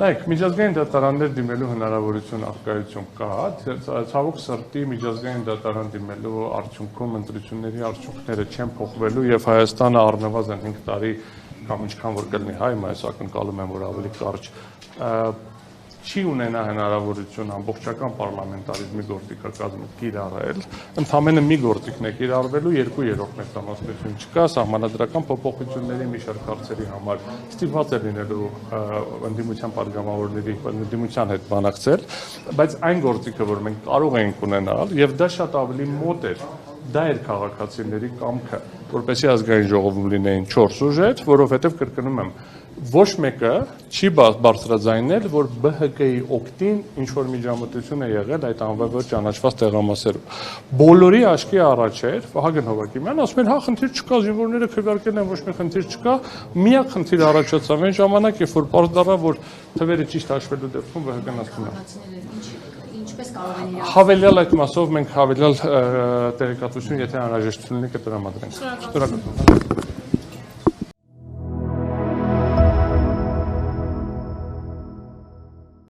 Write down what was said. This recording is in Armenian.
Նայեք, միջազգային դատարաններ դիմելու հնարավորություն աղքատություն կա, ցավոք սրտի միջազգային դատարան դիմելու արդյունքում ընտրությունների արդյունքները չեն փոխվելու եւ Հայաստանը առնվազն 5 տարի կամ ինչքան որ կլինի հայ, այս ակնկալում եմ որ ավելի կարճ չի ունենա հնարավորություն ամբողջական պարլամենտարիզմի գործիքակազմը կիրառել, ընդամենը մի գործիքն է կիրառվելու, 2/3 մեծամասնություն չկա, սահմանադրական փոփոխությունների մի շարք հարցերի համար ստիպված է լինելու ընդդիմության պատգամավորների ընդդիմության հետ բանակցել, բայց այն գործիքը, որ մենք կարող ենք ունենալ, եւ դա շատ ավելի մոտ էր, դա էր քաղաքացիների կամքը, որպեսզի ազգային ժողովում լինեին 4 ուժեր, որովհետեւ կրկնում եմ ոչ մեկը չի բարձրաձայնել, որ ԲՀԿ-ի օգտին ինչ-որ միջամտություն է եղել այդ անվերջը ճանաչված տեղամասերում։ Բոլորի աչքի առաջ էր Վահագն Հովակիմյանն ասում էր, հա, խնդիր չկա, զինվորները քվեարկել են, ոչ մի խնդիր չկա, միակ խնդիր առաջացավ այն ժամանակ, երբ որ պարզ դառավ, որ թվերը ճիշտ հաշվելու դեպքում ԲՀԿ-ն ասում է։ Ինչպես կարող են իրար։ Հավելյալ այդ մասով մենք հավելյալ տեղեկատվություն, եթե անհրաժեշտություն լինի, կտրամադրենք։ Շնորհակալություն։